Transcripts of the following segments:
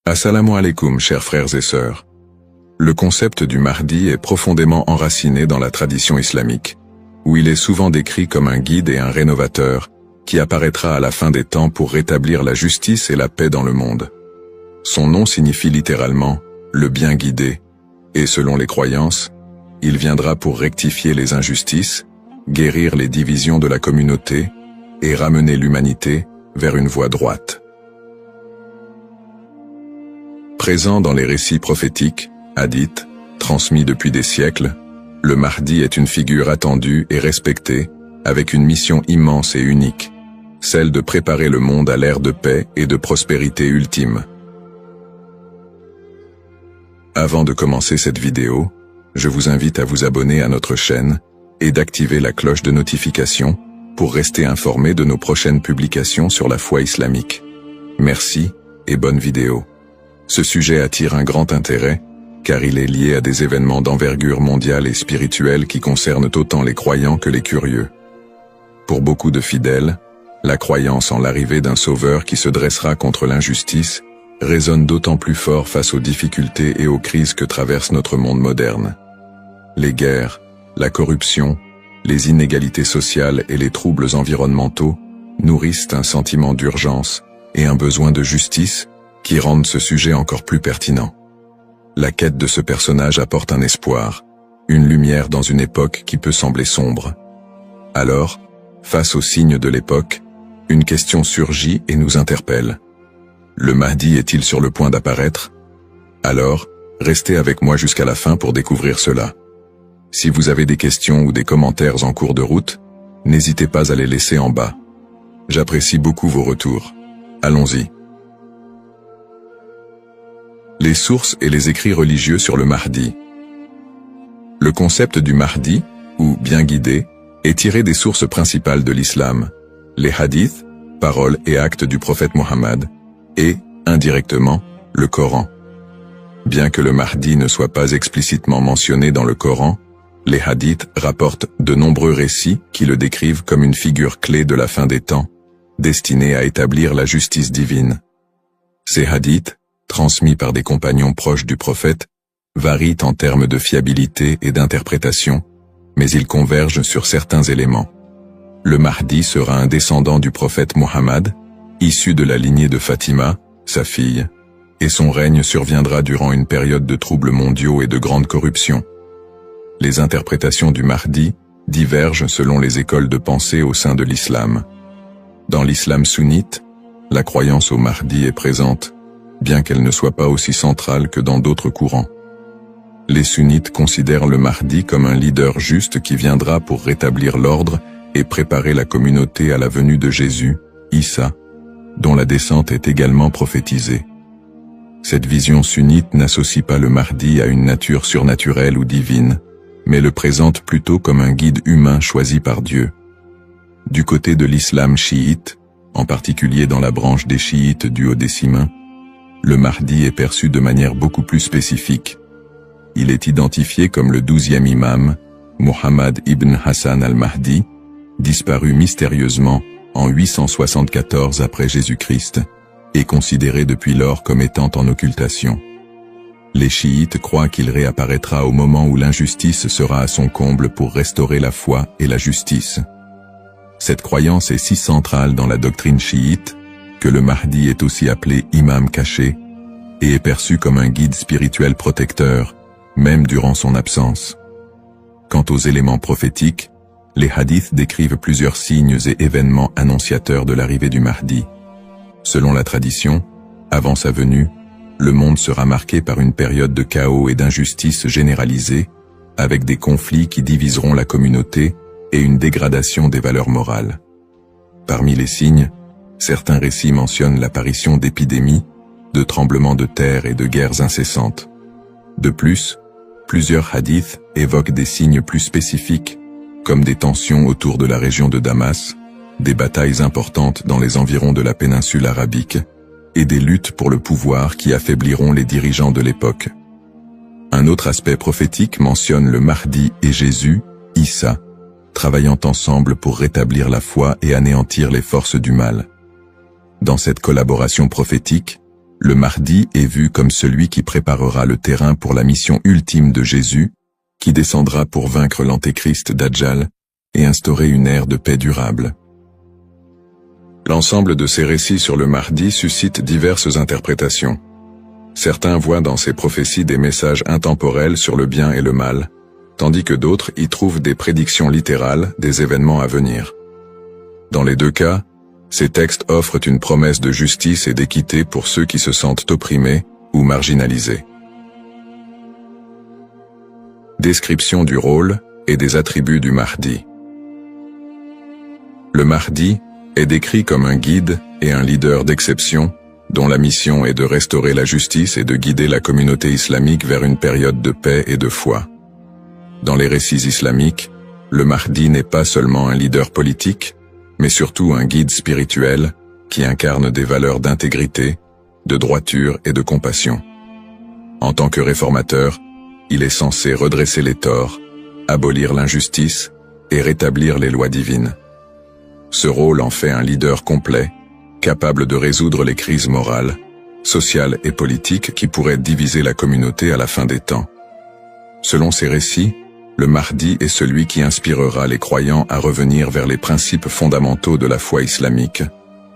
Assalamu alaikum, chers frères et sœurs. Le concept du Mahdi est profondément enraciné dans la tradition islamique, où il est souvent décrit comme un guide et un rénovateur, qui apparaîtra à la fin des temps pour rétablir la justice et la paix dans le monde. Son nom signifie littéralement « le bien guidé », et selon les croyances, il viendra pour rectifier les injustices, guérir les divisions de la communauté et ramener l'humanité vers une voie droite. Présent dans les récits prophétiques, hadiths, transmis depuis des siècles, le Mahdi est une figure attendue et respectée, avec une mission immense et unique, celle de préparer le monde à l'ère de paix et de prospérité ultime. Avant de commencer cette vidéo, je vous invite à vous abonner à notre chaîne et d'activer la cloche de notification pour rester informé de nos prochaines publications sur la foi islamique. Merci et bonne vidéo. Ce sujet attire un grand intérêt, car il est lié à des événements d'envergure mondiale et spirituelle qui concernent autant les croyants que les curieux. Pour beaucoup de fidèles, la croyance en l'arrivée d'un sauveur qui se dressera contre l'injustice résonne d'autant plus fort face aux difficultés et aux crises que traverse notre monde moderne. Les guerres, la corruption, les inégalités sociales et les troubles environnementaux nourrissent un sentiment d'urgence et un besoin de justice qui rendent ce sujet encore plus pertinent. La quête de ce personnage apporte un espoir, une lumière dans une époque qui peut sembler sombre. Alors, face aux signes de l'époque, une question surgit et nous interpelle. Le Mahdi est-il sur le point d'apparaître? Alors, restez avec moi jusqu'à la fin pour découvrir cela. Si vous avez des questions ou des commentaires en cours de route, n'hésitez pas à les laisser en bas. J'apprécie beaucoup vos retours. Allons-y. Les sources et les écrits religieux sur le Mahdi. Le concept du Mahdi, ou bien guidé, est tiré des sources principales de l'islam, les hadiths, paroles et actes du prophète Mohammed, et, indirectement, le Coran. Bien que le Mahdi ne soit pas explicitement mentionné dans le Coran, les hadiths rapportent de nombreux récits qui le décrivent comme une figure clé de la fin des temps, destinée à établir la justice divine. Ces hadiths, transmis par des compagnons proches du prophète, varient en termes de fiabilité et d'interprétation, mais ils convergent sur certains éléments. Le Mahdi sera un descendant du prophète Mohammed, issu de la lignée de Fatima, sa fille, et son règne surviendra durant une période de troubles mondiaux et de grande corruption. Les interprétations du Mahdi divergent selon les écoles de pensée au sein de l'islam. Dans l'islam sunnite, la croyance au Mahdi est présente, bien qu'elle ne soit pas aussi centrale que dans d'autres courants. Les sunnites considèrent le Mahdi comme un leader juste qui viendra pour rétablir l'ordre et préparer la communauté à la venue de Jésus, Issa, dont la descente est également prophétisée. Cette vision sunnite n'associe pas le Mahdi à une nature surnaturelle ou divine, mais le présente plutôt comme un guide humain choisi par Dieu. Du côté de l'islam chiite, en particulier dans la branche des chiites duodécimains, le Mahdi est perçu de manière beaucoup plus spécifique. Il est identifié comme le 12e imam, Muhammad ibn Hassan al-Mahdi, disparu mystérieusement en 874 après Jésus-Christ, et considéré depuis lors comme étant en occultation. Les chiites croient qu'il réapparaîtra au moment où l'injustice sera à son comble pour restaurer la foi et la justice. Cette croyance est si centrale dans la doctrine chiite que le Mahdi est aussi appelé imam caché et est perçu comme un guide spirituel protecteur, même durant son absence. Quant aux éléments prophétiques, les hadiths décrivent plusieurs signes et événements annonciateurs de l'arrivée du Mahdi. Selon la tradition, avant sa venue, le monde sera marqué par une période de chaos et d'injustice généralisée, avec des conflits qui diviseront la communauté et une dégradation des valeurs morales. Parmi les signes, certains récits mentionnent l'apparition d'épidémies, de tremblements de terre et de guerres incessantes. De plus, plusieurs hadiths évoquent des signes plus spécifiques, comme des tensions autour de la région de Damas, des batailles importantes dans les environs de la péninsule arabique, et des luttes pour le pouvoir qui affaibliront les dirigeants de l'époque. Un autre aspect prophétique mentionne le Mahdi et Jésus, Issa, travaillant ensemble pour rétablir la foi et anéantir les forces du mal. Dans cette collaboration prophétique, le Mahdi est vu comme celui qui préparera le terrain pour la mission ultime de Jésus, qui descendra pour vaincre l'antéchrist Dajjal et instaurer une ère de paix durable. L'ensemble de ces récits sur le Mahdi suscite diverses interprétations. Certains voient dans ces prophéties des messages intemporels sur le bien et le mal, tandis que d'autres y trouvent des prédictions littérales des événements à venir. Dans les deux cas, ces textes offrent une promesse de justice et d'équité pour ceux qui se sentent opprimés ou marginalisés. Description du rôle et des attributs du Mahdi. Le Mahdi est décrit comme un guide et un leader d'exception, dont la mission est de restaurer la justice et de guider la communauté islamique vers une période de paix et de foi. Dans les récits islamiques, le Mahdi n'est pas seulement un leader politique, mais surtout un guide spirituel qui incarne des valeurs d'intégrité, de droiture et de compassion. En tant que réformateur, il est censé redresser les torts, abolir l'injustice et rétablir les lois divines. Ce rôle en fait un leader complet, capable de résoudre les crises morales, sociales et politiques qui pourraient diviser la communauté à la fin des temps. Selon ces récits, le Mahdi est celui qui inspirera les croyants à revenir vers les principes fondamentaux de la foi islamique,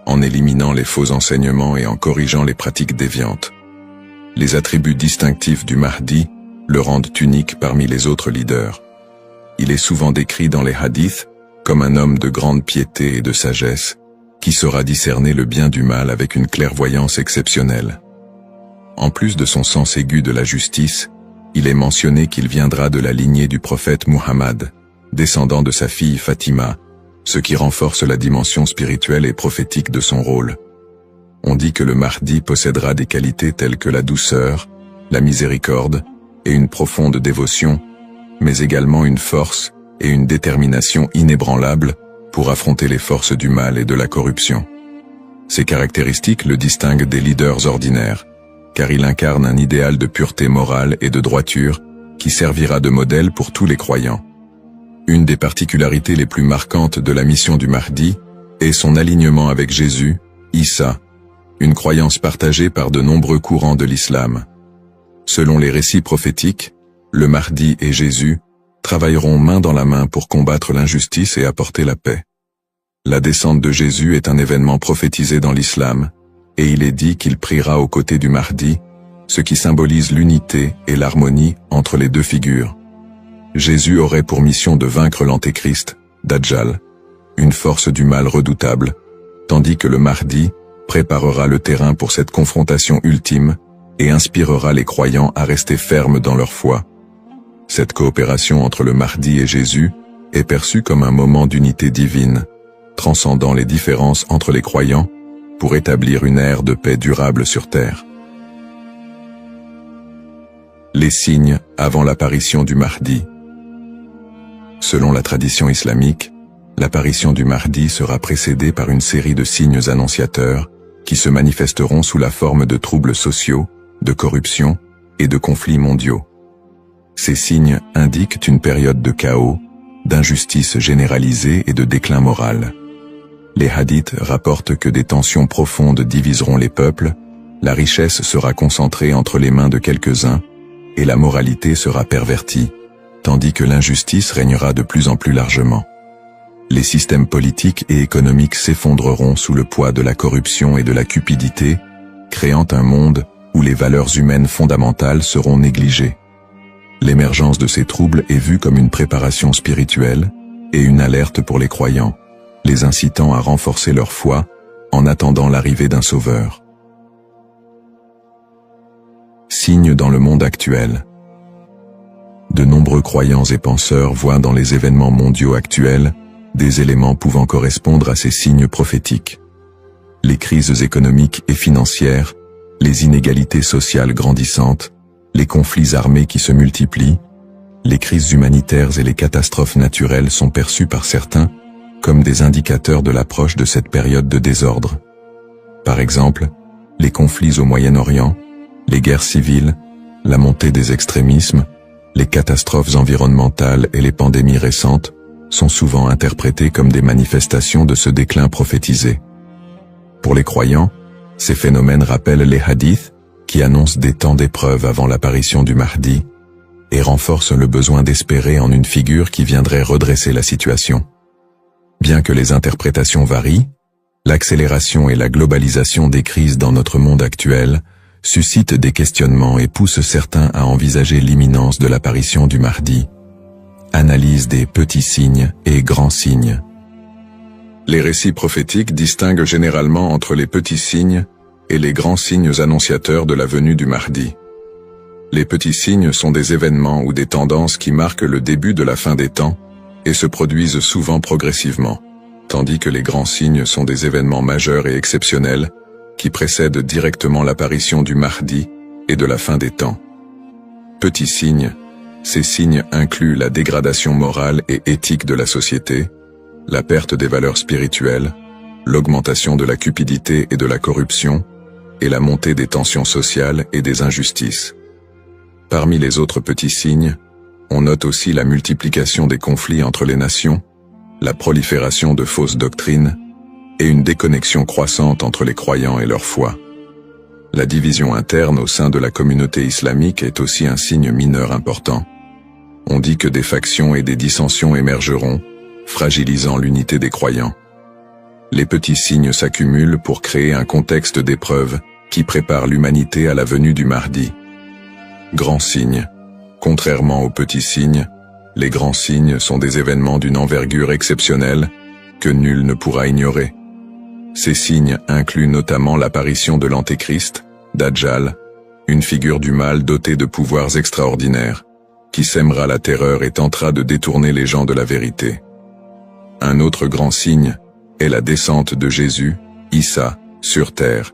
en éliminant les faux enseignements et en corrigeant les pratiques déviantes. Les attributs distinctifs du Mahdi le rendent unique parmi les autres leaders. Il est souvent décrit dans les hadiths comme un homme de grande piété et de sagesse, qui saura discerner le bien du mal avec une clairvoyance exceptionnelle. En plus de son sens aigu de la justice, il est mentionné qu'il viendra de la lignée du prophète Muhammad, descendant de sa fille Fatima, ce qui renforce la dimension spirituelle et prophétique de son rôle. On dit que le Mahdi possédera des qualités telles que la douceur, la miséricorde et une profonde dévotion, mais également une force et une détermination inébranlables pour affronter les forces du mal et de la corruption. Ces caractéristiques le distinguent des leaders ordinaires, car il incarne un idéal de pureté morale et de droiture qui servira de modèle pour tous les croyants. Une des particularités les plus marquantes de la mission du Mahdi est son alignement avec Jésus, Issa, une croyance partagée par de nombreux courants de l'islam. Selon les récits prophétiques, le Mahdi et Jésus travailleront main dans la main pour combattre l'injustice et apporter la paix. La descente de Jésus est un événement prophétisé dans l'islam, et il est dit qu'il priera aux côtés du Mahdi, ce qui symbolise l'unité et l'harmonie entre les deux figures. Jésus aurait pour mission de vaincre l'antéchrist, Dajjal, une force du mal redoutable, tandis que le Mahdi préparera le terrain pour cette confrontation ultime et inspirera les croyants à rester fermes dans leur foi. Cette coopération entre le Mahdi et Jésus est perçue comme un moment d'unité divine, transcendant les différences entre les croyants pour établir une ère de paix durable sur terre. Les signes avant l'apparition du Mahdi. Selon la tradition islamique, l'apparition du Mahdi sera précédée par une série de signes annonciateurs qui se manifesteront sous la forme de troubles sociaux, de corruption et de conflits mondiaux. Ces signes indiquent une période de chaos, d'injustice généralisée et de déclin moral. Les hadiths rapportent que des tensions profondes diviseront les peuples, la richesse sera concentrée entre les mains de quelques-uns, et la moralité sera pervertie, tandis que l'injustice régnera de plus en plus largement. Les systèmes politiques et économiques s'effondreront sous le poids de la corruption et de la cupidité, créant un monde où les valeurs humaines fondamentales seront négligées. L'émergence de ces troubles est vue comme une préparation spirituelle et une alerte pour les croyants, les incitant à renforcer leur foi en attendant l'arrivée d'un sauveur. Signes dans le monde actuel. De nombreux croyants et penseurs voient dans les événements mondiaux actuels des éléments pouvant correspondre à ces signes prophétiques. Les crises économiques et financières, les inégalités sociales grandissantes, les conflits armés qui se multiplient, les crises humanitaires et les catastrophes naturelles sont perçues par certains comme des indicateurs de l'approche de cette période de désordre. Par exemple, les conflits au Moyen-Orient, les guerres civiles, la montée des extrémismes, les catastrophes environnementales et les pandémies récentes sont souvent interprétés comme des manifestations de ce déclin prophétisé. Pour les croyants, Ces phénomènes rappellent les hadiths, qui annoncent des temps d'épreuve avant l'apparition du Mahdi, et renforcent le besoin d'espérer en une figure qui viendrait redresser la situation. Bien que les interprétations varient, l'accélération et la globalisation des crises dans notre monde actuel suscitent des questionnements et poussent certains à envisager l'imminence de l'apparition du Mahdi. Analyse des petits signes et grands signes. Les récits prophétiques distinguent généralement entre les petits signes et les grands signes annonciateurs de la venue du Mahdi. Les petits signes sont des événements ou des tendances qui marquent le début de la fin des temps et se produisent souvent progressivement, tandis que les grands signes sont des événements majeurs et exceptionnels qui précèdent directement l'apparition du Mahdi et de la fin des temps. Petits signes, ces signes incluent la dégradation morale et éthique de la société, la perte des valeurs spirituelles, l'augmentation de la cupidité et de la corruption, et la montée des tensions sociales et des injustices. Parmi les autres petits signes, on note aussi la multiplication des conflits entre les nations, la prolifération de fausses doctrines, et une déconnexion croissante entre les croyants et leur foi. La division interne au sein de la communauté islamique est aussi un signe mineur important. On dit que des factions et des dissensions émergeront, fragilisant l'unité des croyants. Les petits signes s'accumulent pour créer un contexte d'épreuve qui prépare l'humanité à la venue du Mahdi. Grands signes. Contrairement aux petits signes, les grands signes sont des événements d'une envergure exceptionnelle que nul ne pourra ignorer. Ces signes incluent notamment l'apparition de l'Antéchrist, Dajjal, une figure du mal dotée de pouvoirs extraordinaires, qui sèmera la terreur et tentera de détourner les gens de la vérité. Un autre grand signe est la descente de Jésus, Issa, sur terre,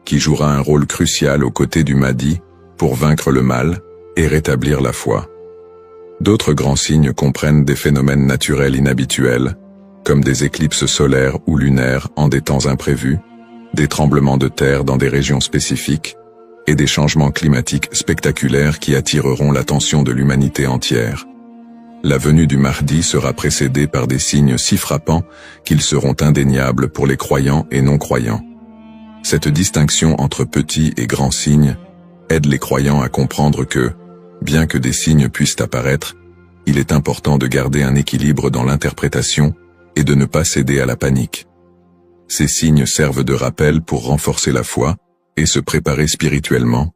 qui jouera un rôle crucial aux côtés du Mahdi pour vaincre le mal et rétablir la foi. D'autres grands signes comprennent des phénomènes naturels inhabituels, comme des éclipses solaires ou lunaires en des temps imprévus, des tremblements de terre dans des régions spécifiques, et des changements climatiques spectaculaires qui attireront l'attention de l'humanité entière. La venue du Mahdi sera précédée par des signes si frappants qu'ils seront indéniables pour les croyants et non-croyants. Cette distinction entre petits et grands signes aide les croyants à comprendre que, bien que des signes puissent apparaître, il est important de garder un équilibre dans l'interprétation et de ne pas céder à la panique. Ces signes servent de rappel pour renforcer la foi et se préparer spirituellement,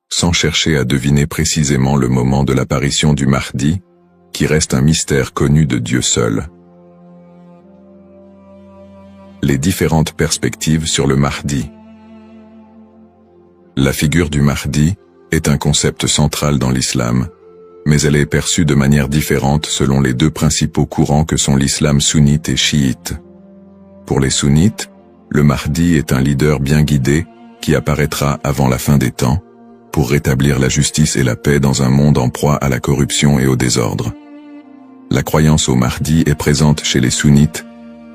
sans chercher à deviner précisément le moment de l'apparition du Mahdi, qui reste un mystère connu de Dieu seul. Les différentes perspectives sur le Mahdi. La figure du Mahdi est un concept central dans l'islam, mais elle est perçue de manière différente selon les deux principaux courants que sont l'islam sunnite et chiite. Pour les sunnites, le Mahdi est un leader bien guidé qui apparaîtra avant la fin des temps, pour rétablir la justice et la paix dans un monde en proie à la corruption et au désordre. La croyance au Mahdi est présente chez les sunnites,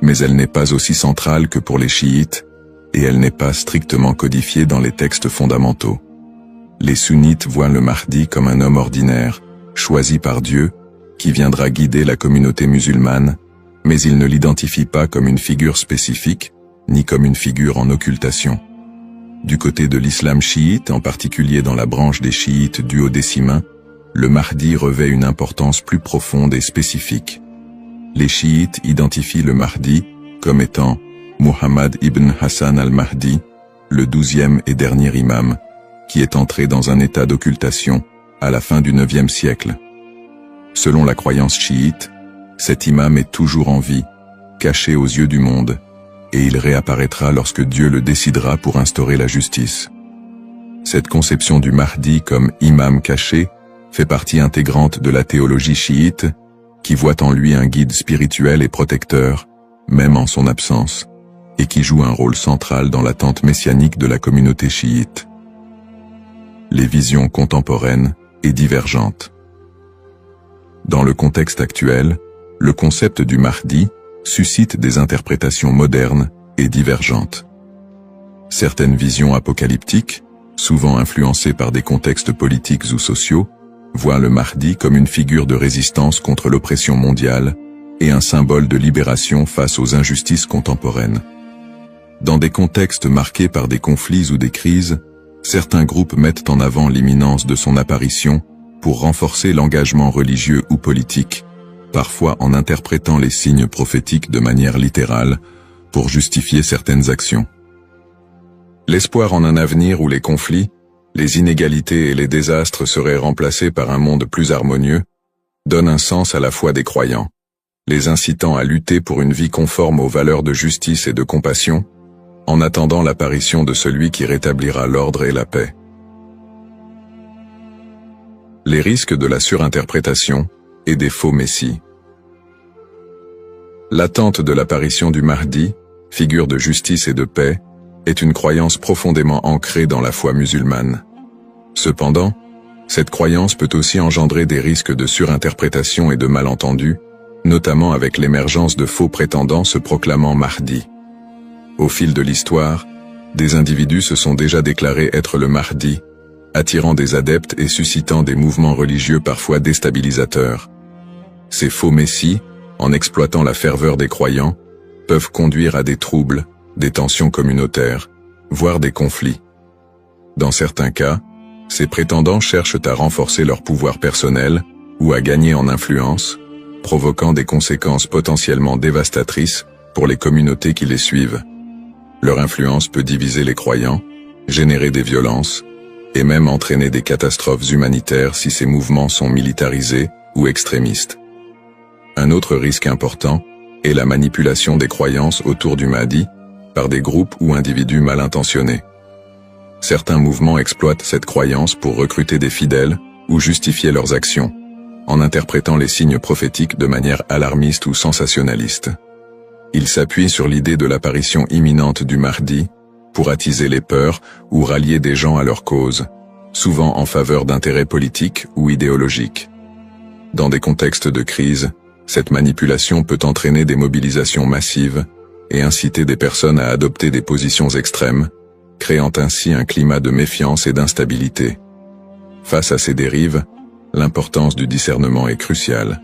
mais elle n'est pas aussi centrale que pour les chiites, et elle n'est pas strictement codifiée dans les textes fondamentaux. Les sunnites voient le Mahdi comme un homme ordinaire, choisi par Dieu, qui viendra guider la communauté musulmane, mais ils ne l'identifient pas comme une figure spécifique, ni comme une figure en occultation. Du côté de l'islam chiite, en particulier dans la branche des chiites duodécimains, le Mahdi revêt une importance plus profonde et spécifique. Les chiites identifient le Mahdi comme étant Muhammad ibn Hassan al-Mahdi, le 12e et dernier imam, qui est entré dans un état d'occultation à la fin du 9e siècle. Selon la croyance chiite, cet imam est toujours en vie, caché aux yeux du monde, et il réapparaîtra lorsque Dieu le décidera pour instaurer la justice. Cette conception du Mahdi comme imam caché fait partie intégrante de la théologie chiite, qui voit en lui un guide spirituel et protecteur, même en son absence, et qui joue un rôle central dans l'attente messianique de la communauté chiite. Les visions contemporaines et divergentes. Dans le contexte actuel, le concept du Mahdi suscite des interprétations modernes et divergentes. Certaines visions apocalyptiques, souvent influencées par des contextes politiques ou sociaux, voient le Mahdi comme une figure de résistance contre l'oppression mondiale et un symbole de libération face aux injustices contemporaines. Dans des contextes marqués par des conflits ou des crises, certains groupes mettent en avant l'imminence de son apparition pour renforcer l'engagement religieux ou politique, parfois en interprétant les signes prophétiques de manière littérale pour justifier certaines actions. L'espoir en un avenir où les conflits, les inégalités et les désastres seraient remplacés par un monde plus harmonieux, donne un sens à la foi des croyants, les incitant à lutter pour une vie conforme aux valeurs de justice et de compassion, en attendant l'apparition de celui qui rétablira l'ordre et la paix. Les risques de la surinterprétation et des faux messies. L'attente de l'apparition du Mahdi, figure de justice et de paix, est une croyance profondément ancrée dans la foi musulmane. Cependant, cette croyance peut aussi engendrer des risques de surinterprétation et de malentendus, notamment avec l'émergence de faux prétendants se proclamant Mahdi. Au fil de l'histoire, des individus se sont déjà déclarés être le Mahdi, attirant des adeptes et suscitant des mouvements religieux parfois déstabilisateurs. Ces faux messies, en exploitant la ferveur des croyants, peuvent conduire à des troubles, des tensions communautaires, voire des conflits. Dans certains cas, ces prétendants cherchent à renforcer leur pouvoir personnel ou à gagner en influence, provoquant des conséquences potentiellement dévastatrices pour les communautés qui les suivent. Leur influence peut diviser les croyants, générer des violences, et même entraîner des catastrophes humanitaires si ces mouvements sont militarisés ou extrémistes. Un autre risque important est la manipulation des croyances autour du Mahdi par des groupes ou individus mal intentionnés. Certains mouvements exploitent cette croyance pour recruter des fidèles ou justifier leurs actions, en interprétant les signes prophétiques de manière alarmiste ou sensationnaliste. Ils s'appuient sur l'idée de l'apparition imminente du Mahdi pour attiser les peurs ou rallier des gens à leur cause, souvent en faveur d'intérêts politiques ou idéologiques. Dans des contextes de crise, cette manipulation peut entraîner des mobilisations massives et inciter des personnes à adopter des positions extrêmes, créant ainsi un climat de méfiance et d'instabilité. Face à ces dérives, l'importance du discernement est cruciale.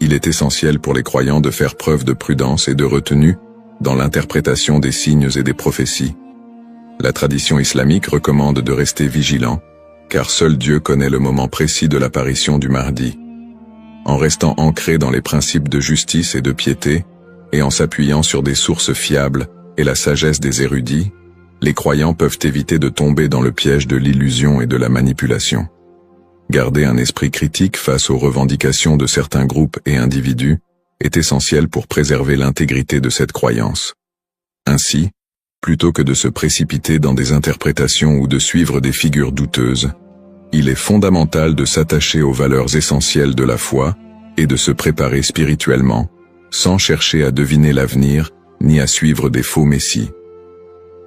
Il est essentiel pour les croyants de faire preuve de prudence et de retenue dans l'interprétation des signes et des prophéties. La tradition islamique recommande de rester vigilant, car seul Dieu connaît le moment précis de l'apparition du Mahdi. En restant ancré dans les principes de justice et de piété, et en s'appuyant sur des sources fiables et la sagesse des érudits, les croyants peuvent éviter de tomber dans le piège de l'illusion et de la manipulation. Garder un esprit critique face aux revendications de certains groupes et individus est essentiel pour préserver l'intégrité de cette croyance. Ainsi, plutôt que de se précipiter dans des interprétations ou de suivre des figures douteuses, il est fondamental de s'attacher aux valeurs essentielles de la foi et de se préparer spirituellement, sans chercher à deviner l'avenir ni à suivre des faux messies.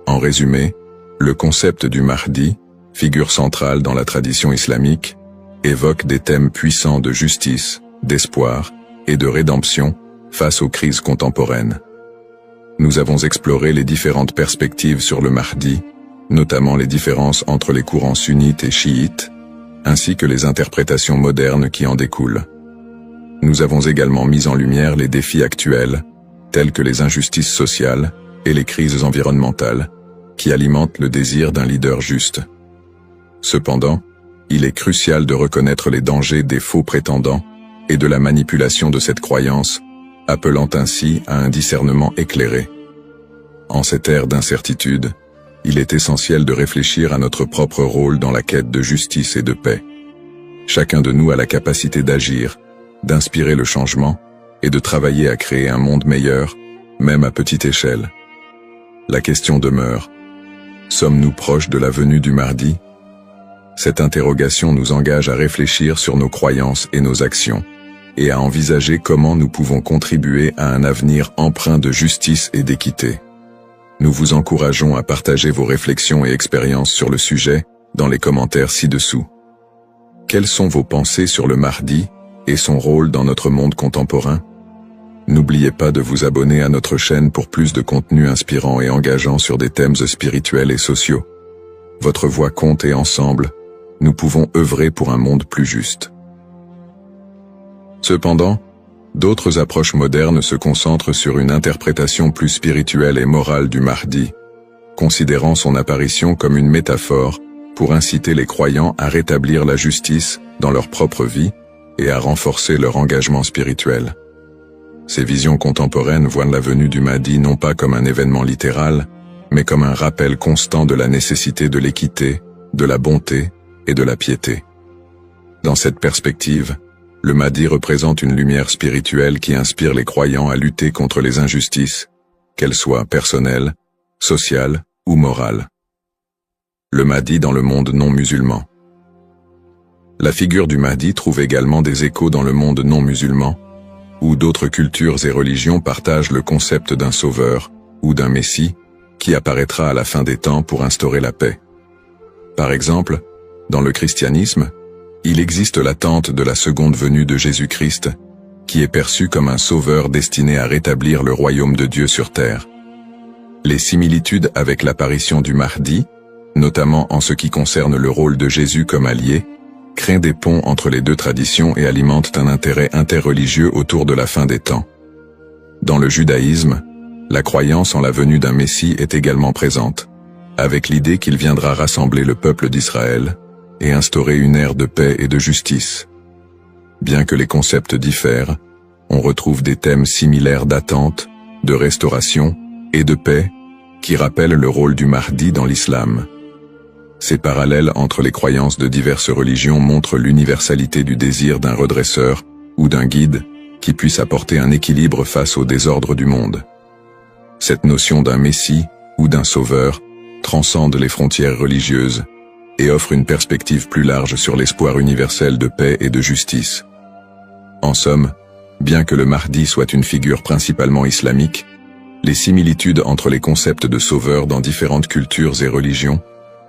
En résumé, le concept du Mahdi, figure centrale dans la tradition islamique, évoque des thèmes puissants de justice, d'espoir et de rédemption face aux crises contemporaines. Nous avons exploré les différentes perspectives sur le Mahdi, notamment les différences entre les courants sunnites et chiites, ainsi que les interprétations modernes qui en découlent. Nous avons également mis en lumière les défis actuels, tels que les injustices sociales et les crises environnementales, qui alimentent le désir d'un leader juste. Cependant, il est crucial de reconnaître les dangers des faux prétendants et de la manipulation de cette croyance, appelant ainsi à un discernement éclairé. En cette ère d'incertitude, il est essentiel de réfléchir à notre propre rôle dans la quête de justice et de paix. Chacun de nous a la capacité d'agir, d'inspirer le changement et de travailler à créer un monde meilleur, même à petite échelle. La question demeure: sommes-nous proches de la venue du Mahdi ? Cette interrogation nous engage à réfléchir sur nos croyances et nos actions, et à envisager comment nous pouvons contribuer à un avenir empreint de justice et d'équité. Nous vous encourageons à partager vos réflexions et expériences sur le sujet dans les commentaires ci-dessous. Quelles sont vos pensées sur le Mahdi et son rôle dans notre monde contemporain? N'oubliez pas de vous abonner à notre chaîne pour plus de contenu inspirant et engageant sur des thèmes spirituels et sociaux. Votre voix compte et ensemble, nous pouvons œuvrer pour un monde plus juste. Cependant, D'autres approches modernes se concentrent sur une interprétation plus spirituelle et morale du Mahdi, considérant son apparition comme une métaphore pour inciter les croyants à rétablir la justice dans leur propre vie et à renforcer leur engagement spirituel. Ces visions contemporaines voient la venue du Mahdi non pas comme un événement littéral, mais comme un rappel constant de la nécessité de l'équité, de la bonté et de la piété. Dans cette perspective, le Mahdi représente une lumière spirituelle qui inspire les croyants à lutter contre les injustices, qu'elles soient personnelles, sociales ou morales. Le Mahdi dans le monde non musulman. La figure du Mahdi trouve également des échos dans le monde non musulman, où d'autres cultures et religions partagent le concept d'un sauveur ou d'un messie qui apparaîtra à la fin des temps pour instaurer la paix. Par exemple, dans le christianisme, il existe l'attente de la seconde venue de Jésus-Christ, qui est perçu comme un sauveur destiné à rétablir le royaume de Dieu sur terre. Les similitudes avec l'apparition du Mahdi, notamment en ce qui concerne le rôle de Jésus comme allié, créent des ponts entre les deux traditions et alimentent un intérêt interreligieux autour de la fin des temps. Dans le judaïsme, la croyance en la venue d'un Messie est également présente, avec l'idée qu'il viendra rassembler le peuple d'Israël et instaurer une ère de paix et de justice. Bien que les concepts diffèrent, on retrouve des thèmes similaires d'attente, de restauration et de paix qui rappellent le rôle du Mahdi dans l'islam. Ces parallèles entre les croyances de diverses religions montrent l'universalité du désir d'un redresseur ou d'un guide qui puisse apporter un équilibre face au désordre du monde. Cette notion d'un messie ou d'un sauveur transcende les frontières religieuses et offre une perspective plus large sur l'espoir universel de paix et de justice. En somme, bien que le Mahdi soit une figure principalement islamique, les similitudes entre les concepts de sauveur dans différentes cultures et religions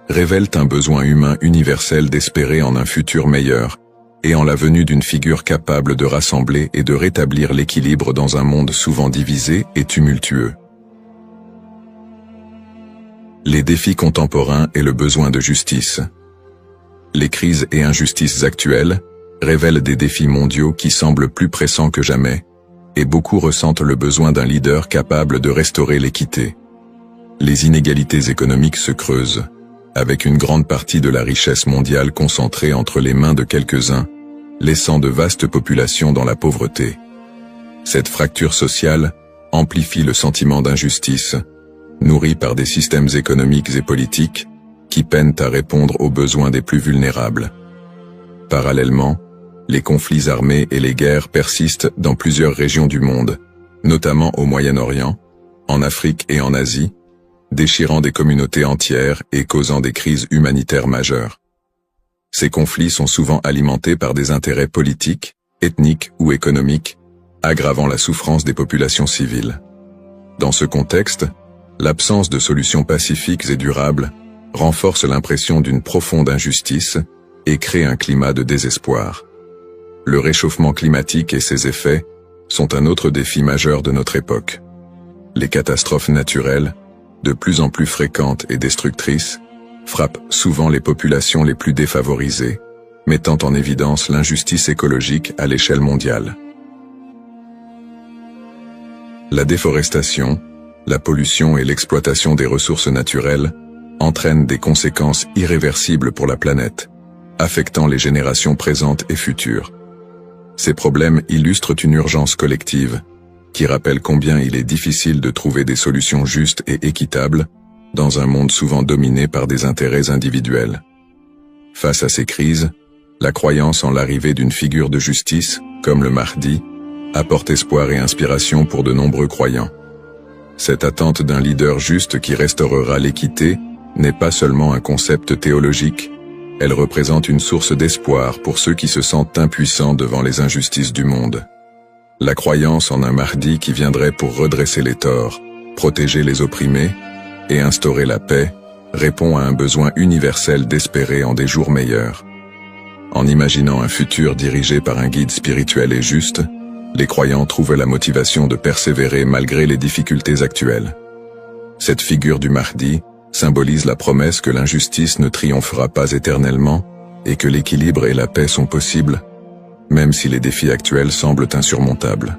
révèlent un besoin humain universel d'espérer en un futur meilleur et en la venue d'une figure capable de rassembler et de rétablir l'équilibre dans un monde souvent divisé et tumultueux. Les défis contemporains et le besoin de justice. Les crises et injustices actuelles révèlent des défis mondiaux qui semblent plus pressants que jamais, et beaucoup ressentent le besoin d'un leader capable de restaurer l'équité. Les inégalités économiques se creusent, avec une grande partie de la richesse mondiale concentrée entre les mains de quelques-uns, laissant de vastes populations dans la pauvreté. Cette fracture sociale amplifie le sentiment d'injustice, nourri par des systèmes économiques et politiques qui peinent à répondre aux besoins des plus vulnérables. Parallèlement, les conflits armés et les guerres persistent dans plusieurs régions du monde, notamment au Moyen-Orient, en Afrique et en Asie, déchirant des communautés entières et causant des crises humanitaires majeures. Ces conflits sont souvent alimentés par des intérêts politiques, ethniques ou économiques, aggravant la souffrance des populations civiles. Dans ce contexte, l'absence de solutions pacifiques et durables renforce l'impression d'une profonde injustice et crée un climat de désespoir. Le réchauffement climatique et ses effets sont un autre défi majeur de notre époque. Les catastrophes naturelles, de plus en plus fréquentes et destructrices, frappent souvent les populations les plus défavorisées, mettant en évidence l'injustice écologique à l'échelle mondiale. La déforestation, la pollution et l'exploitation des ressources naturelles entraînent des conséquences irréversibles pour la planète, affectant les générations présentes et futures. Ces problèmes illustrent une urgence collective, qui rappelle combien il est difficile de trouver des solutions justes et équitables dans un monde souvent dominé par des intérêts individuels. Face à ces crises, la croyance en l'arrivée d'une figure de justice, comme le Mahdi, apporte espoir et inspiration pour de nombreux croyants. Cette attente d'un leader juste qui restaurera l'équité n'est pas seulement un concept théologique, elle représente une source d'espoir pour ceux qui se sentent impuissants devant les injustices du monde. La croyance en un Mahdi qui viendrait pour redresser les torts, protéger les opprimés et instaurer la paix répond à un besoin universel d'espérer en des jours meilleurs. En imaginant un futur dirigé par un guide spirituel et juste, les croyants trouvent la motivation de persévérer malgré les difficultés actuelles. Cette figure du Mahdi symbolise la promesse que l'injustice ne triomphera pas éternellement et que l'équilibre et la paix sont possibles, même si les défis actuels semblent insurmontables.